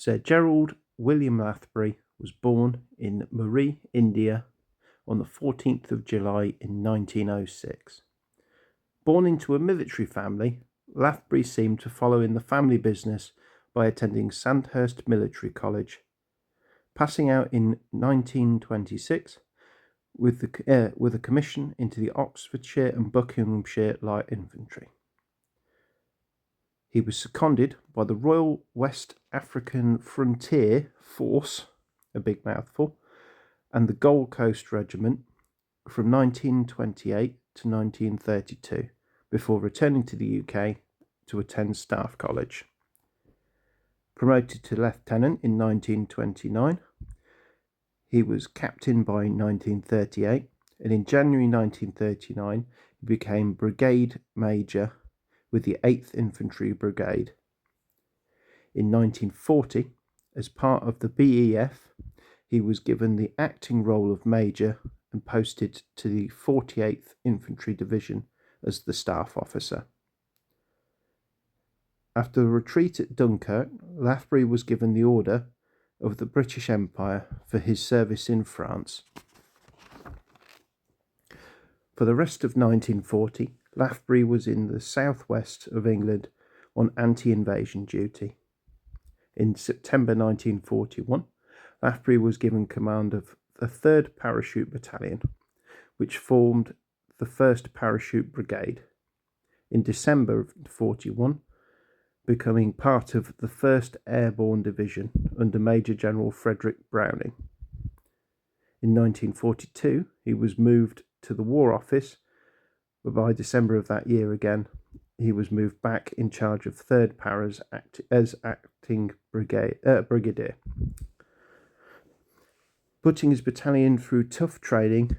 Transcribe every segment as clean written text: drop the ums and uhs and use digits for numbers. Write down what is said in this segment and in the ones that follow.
Sir Gerald William Lathbury was born in Murree, India on the 14th of July in 1906. Born into a military family, Lathbury seemed to follow in the family business by attending Sandhurst Military College, passing out in 1926 with a commission into the Oxfordshire and Buckinghamshire Light Infantry. He was seconded by the Royal West African Frontier Force, a big mouthful, and the Gold Coast Regiment from 1928 to 1932, before returning to the UK to attend Staff College. Promoted to lieutenant in 1929, he was captain by 1938, and in January 1939 he became brigade major with the 8th Infantry Brigade. In 1940, as part of the BEF, he was given the acting role of major and posted to the 48th Infantry Division as the staff officer. After the retreat at Dunkirk, Lathbury was given the Order of the British Empire for his service in France. For the rest of 1940, Lathbury was in the southwest of England on anti-invasion duty. In September 1941, Lathbury was given command of the 3rd Parachute Battalion, which formed the 1st Parachute Brigade. In December of 1941, becoming part of the 1st Airborne Division under Major General Frederick Browning. In 1942, he was moved to the War Office, but by December of that year again, he was moved back in charge of 3rd Paras as acting brigadier. Putting his battalion through tough training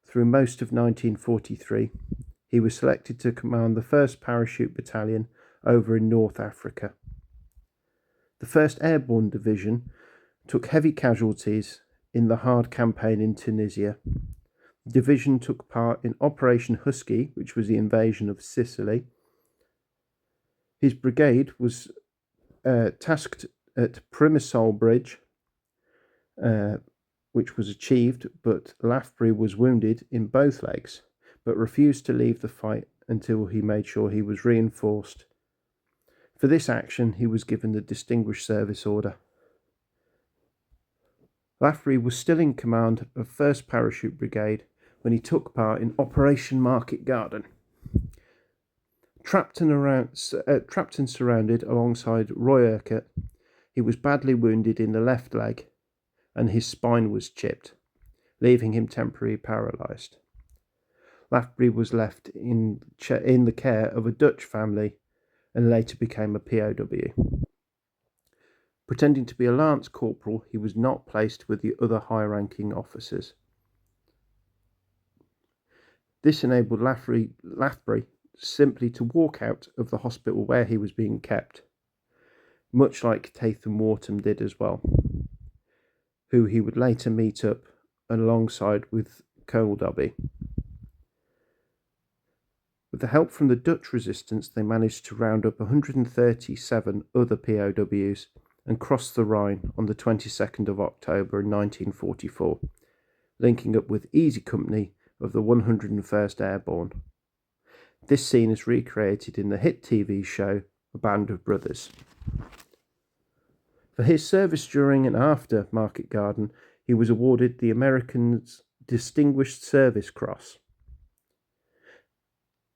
through most of 1943, he was selected to command the 1st Parachute Battalion over in North Africa. The 1st Airborne Division took heavy casualties in the hard campaign in Tunisia. The division took part in Operation Husky, which was the invasion of Sicily. His brigade was tasked at Primisol Bridge, which was achieved, but Lathbury was wounded in both legs, but refused to leave the fight until he made sure he was reinforced. For this action, he was given the Distinguished Service Order. Lathbury was still in command of 1st Parachute Brigade when he took part in Operation Market Garden. Trapped and surrounded alongside Roy Urquhart, he was badly wounded in the left leg and his spine was chipped, leaving him temporarily paralysed. Lathbury was left in the care of a Dutch family and later became a POW. Pretending to be a lance corporal, he was not placed with the other high-ranking officers. This enabled Lathbury simply to walk out of the hospital where he was being kept, much like Tatham Wharton did as well, who he would later meet up alongside with Colonel Dobby. With the help from the Dutch resistance, they managed to round up 137 other POWs and cross the Rhine on the 22nd of October in 1944, linking up with Easy Company of the 101st Airborne. This scene is recreated in the hit TV show A Band of Brothers. For his service during and after Market Garden, he was awarded the American's Distinguished Service Cross.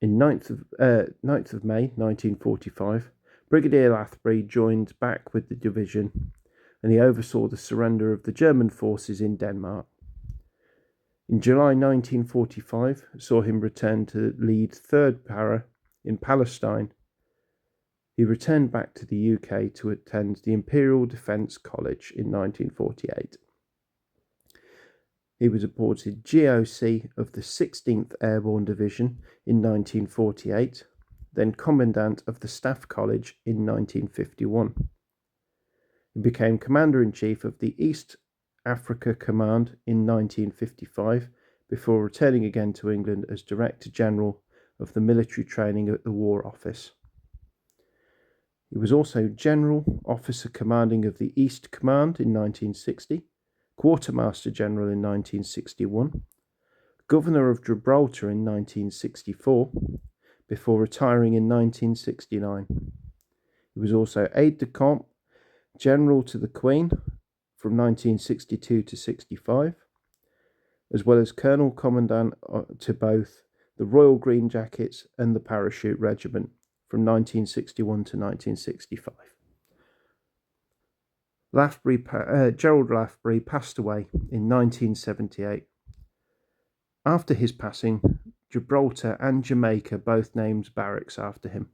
In 9th of May 1945, Brigadier Lathbury joined back with the division, and he oversaw the surrender of the German forces in Denmark. In July 1945, saw him return to lead 3rd Para in Palestine. He returned back to the UK to attend the Imperial Defence College in 1948. He was appointed GOC of the 16th Airborne Division in 1948, then Commandant of the Staff College in 1951. He became Commander-in-Chief of the East Africa Command in 1955, before returning again to England as Director General of the Military Training at the War Office. He was also General Officer Commanding of the East Command in 1960, Quartermaster General in 1961, Governor of Gibraltar in 1964, before retiring in 1969. He was also aide-de-camp General to the Queen from 1962 to 65, as well as Colonel Commandant to both the Royal Green Jackets and the Parachute Regiment from 1961 to 1965. Gerald Lathbury passed away in 1978. After his passing, Gibraltar and Jamaica both named barracks after him.